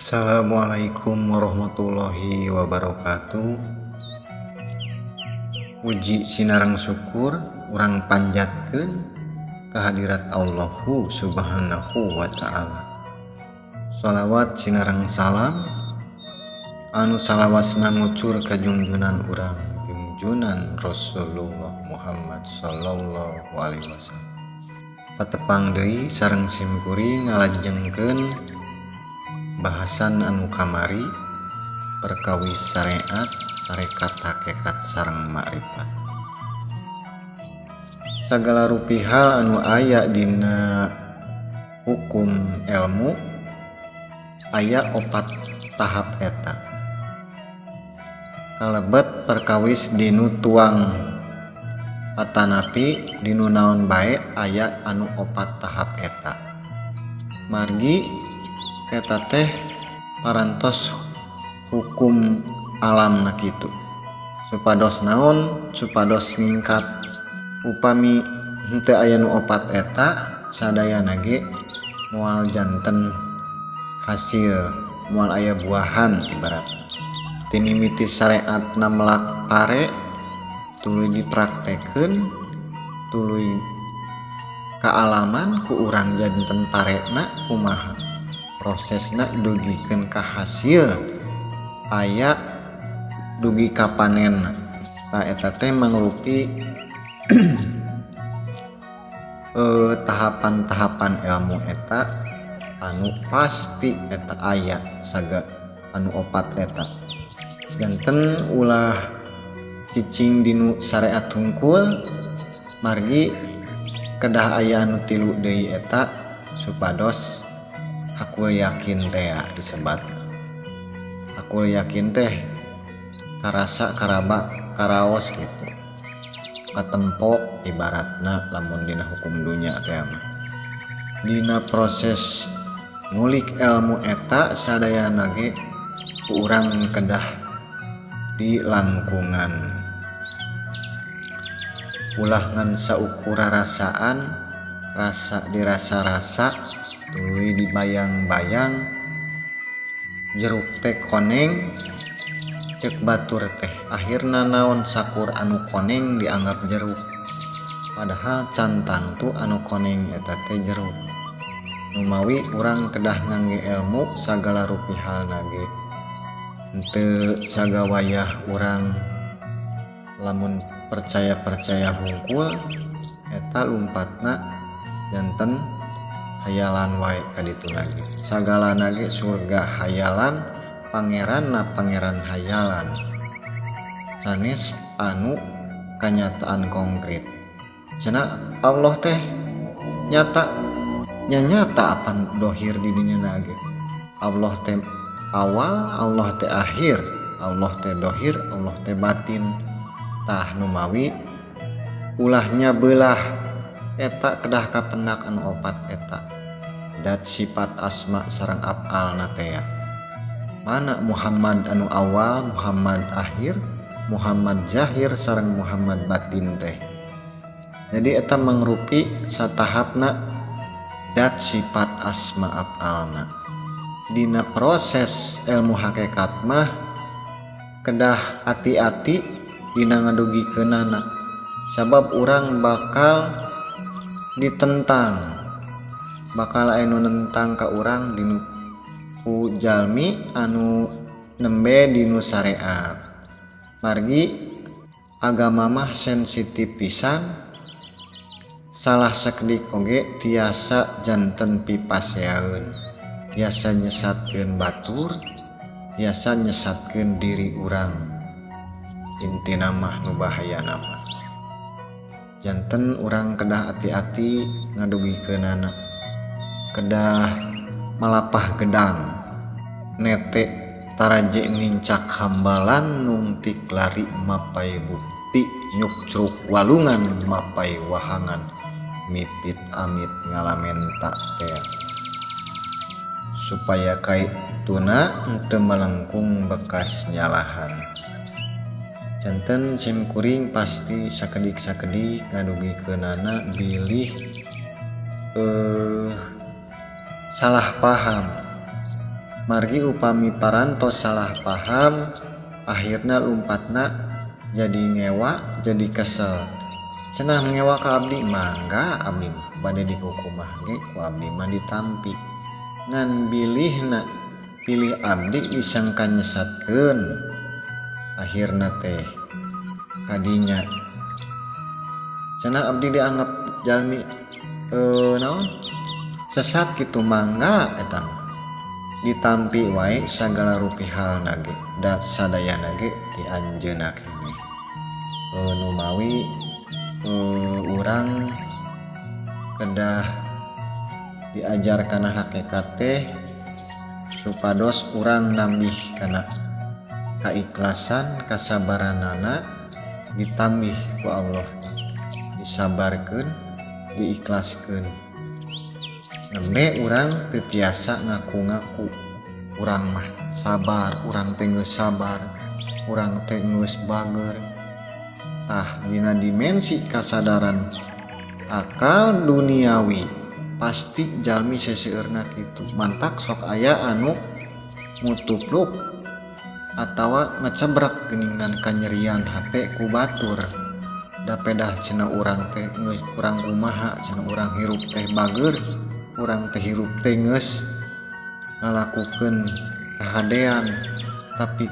Assalamualaikum warahmatullahi wabarakatuh. Puji sinareng syukur urang panjatkeun kehadirat Allahu subhanahu wa ta'ala. Shalawat sinareng salam anu salawasna ngucur ka junjunan urang junjunan Rasulullah Muhammad sallallahu alaihi wasallam. Patepang deui sareng simkuring ngalajengkeun bahasan anu kamari perkawis syariat tarekat hakikat sareng makrifat. Sagala rupihal anu aya dina hukum ilmu aya 4 tahap eta. Kalebet perkawis dinu tuang atanapi dinu naon bae aya anu 4 tahap eta. Margi eta teh parantos hukum alam na kitu. Supados naon? Supados ningkat upami henteu aya nu 4 eta sadayana ge moal janten hasil, moal aya buahan ibarat. Tinimiti syariatna melak pare tuluy dipraktekeun, tuluy kaalaman ku urang janten parena kumaha prosesna dugikeun ka hasil aya dugi ka panenna. Nah eta teh mangrupi tahapan-tahapan ilmu eta anu pasti eta aya saga anu 4 eta. Janten ulah cicing dinu syariat hungkul margi kedah aya anu 3 deui eta supados hakul yakin teh disebat. Hakul yakin teh karasa karaba karaos gitu. Katempo ibaratna lamun dina hukum dunya teh mah. Dina proses ngulik ilmu eta sadayana ge urang kedah di langkungan. Ulah ngan saukura rasaan, rasa dirasa-rasa tuluy dibayang-bayang jeruk teh koneng cek batur teh akhirna naon sakur anu koneng dianggap jeruk padahal cantang tu anu koneng eta teh jeruk. Numawi urang kedah ngangge ilmu sagala rupihalna ge henteu sagawayah urang lamun percaya hungkul eta lumpatna janten hayalan wae kaditu lagi. Sagalana ge surga hayalan, pangeranna pangeran hayalan. Sanes anu kanyataan konkret. Cenah Allah teh nyata apa dohir di dinya nage. Allah teh awal, Allah teh akhir, Allah teh dohir, Allah teh batin. Tah numawi ulahnya belah eta kedah kapendak anu 4 eta. Dat sifat asma sareng af'alna teh. Mana Muhammad anu awal, Muhammad akhir, Muhammad zahir sareng Muhammad batin teh. Jadi eta mangrupi satahapna dat sifat asma af'alna. Dina proses ilmu hakikat mah kedah hati-hati dina ngadugikeunana. Sabab urang bakal ditentang, bakal anu nentang ka urang dinu ku jalmi anu nembe dinu syariat. Margi agama mah sensitif pisan, salah sakedik oge tiasa janten pipaseaeun, tiasa nyesatkeun batur, tiasa nyesatkeun diri urang. Intina mah nu bahayana mah janten urang kedah hati-hati ngadugikeunana, kedah malapah gedang nete taraje nincak hambalan nungtik lari mapai bukti nyukcruk walungan mapai wahangan mipit amit ngalamenta teh supaya kaituna henteu melengkung bekas nyalahan. Janten simkuring pasti sakedik-sakedik ngadugikeunana bilih salah paham Margi upami parantos salah paham, akhirna lumpatna jadi ngewa, jadi kesel. Cenah ngewa ka abdi mangga abdi mah bade dikukumah ge ku abdi mah ditampi. Ngan pilih abdi disangka nyesatkeun. Akhirna teh kadinya cenah abdi dianggap jalmi naon sesat kitu mangga eta mah ditampi wae sagala rupihalna ge da sadayana ge dianjeunna keneh. Nu mawi urang kedah diajar kana hakikat teh supados urang nambih kana kaikhlasan kasabaranana ditambih ku Allah, disabarkeun, diikhlaskeun. Nembe urang teu tiasa ngaku-ngaku urang mah sabar, urang teh geus sabar, urang teh geus bager. Tah dina dimensi kasadaran akal duniawi pasti jalmi seseueurna kitu. Mantak sok aya anu mutupluk atawa ngecebrek geuningan kanyerian hate ku batur. Da pedah cenah urang teh geus kurang kumaha, cenah urang hirup teh bager, urang teh hirup teh geus ngalakukeun kahadean, tapi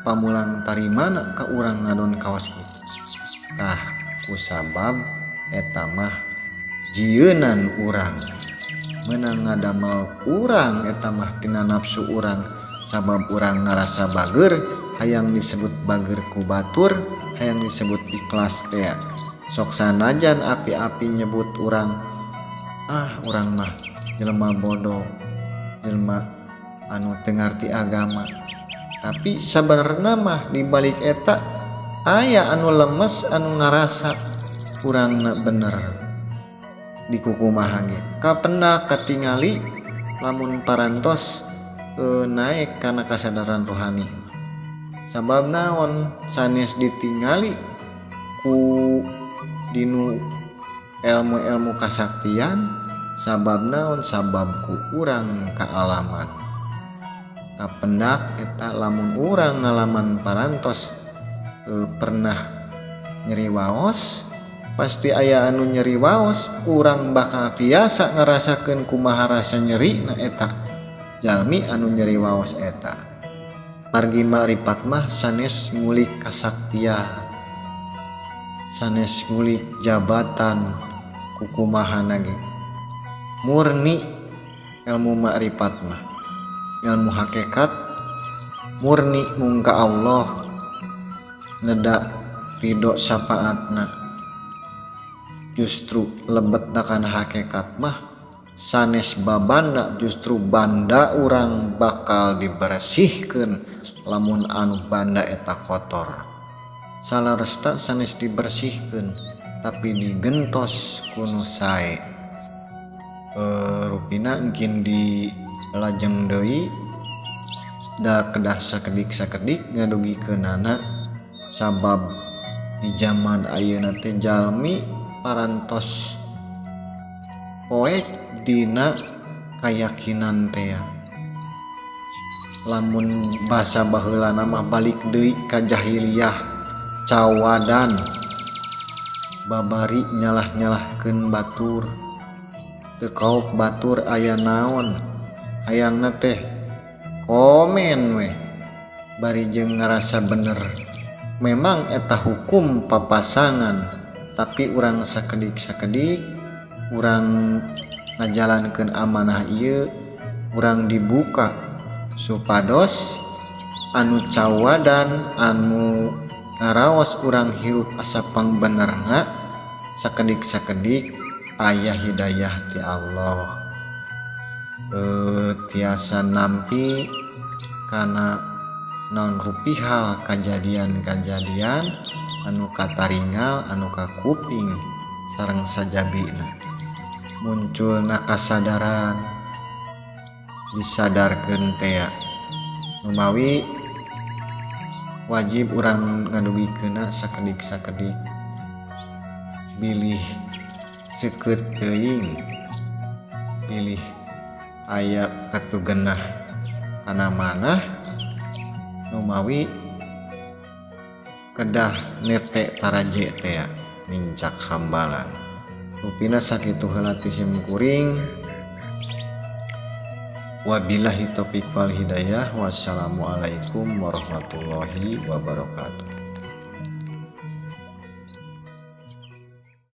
pamulang tarimana ka urang ngadon kaos kitu. Tah kusabab eta mah jieunan urang meunang ngadamel urang eta mah tina nafsu urang, sabab urang ngarasa bager hayang disebut bager ku batur, hayang disebut ikhlas teh. Sok sanajan api-api nyebut urang urang mah jelema bodoh, jelema anu teu ngarti agama, tapi sabenerna mah dibalik eta aya anu lemes anu ngarasa urangna bener dikukumaha ge. Kapendak katingali lamun parantos naik kana kasadaran rohani. Sabab naon sanes ditingali ku dinu ilmu-ilmu kasaktian, sabab naon sabab ku urang kaalaman. Kapendak eta lamun urang ngalaman parantos pernah nyeri waos, pasti aya anu nyeri waos urang bakal tiasa ngarasakeun kumaha rasa nyeri na eta jalmi anu nyeri waos eta. Margi ma'rifat mah sanes ngulik kasaktian, sanes ngulik jabatan kukumahana ge. Murni ilmu ma'rifat mah ilmu hakikat murni mung ka Allah, neda ridho syafaatna. Justru lebetna kana hakikat mah sanes babanda justru banda urang bakal dibersihkeun lamun anu banda eta kotor. Salaresta sanes dibersihkeun tapi digentos kunu sae. Rupina engkin di lajeng deui da kedah sakedik-sakedik ngadugikeunana, sabab di zaman ayeuna teh jalmi parantos poek dina kayakinan teh. Lamun basa baheulana mah balik deui ka jahiliyah, cawadan babari nyalah-nyalahkeun batur, teu kaok batur aya naon, hayangna teh komen we bari jeung ngarasa bener. Memang eta hukum papasangan, tapi urang sakedik-sakedik urang ngajalankeun amanah ieu, urang dibuka supados anu cawadan anu ngaraos urang hirup asa pangbenerna sakedik-sakedik aya hidayah ti Allah. Tiasa nampi kana naon rupihal kajadian-kajadian anu kataringal, anu kakuping sareng sajabina. Munculna kasadaran disadarkeun teh menawi wajib urang ngadugikeunna sakedik-sakedik. Bilih seukeut teuing, pilih aya katugenah kana manah numawi kedah nete taraje teh mincak hambalan. Rupina sakitu heula ti sim kuring. Wabillahi taufiq wal hidayah. Wassalamualaikum warahmatullahi wabarakatuh.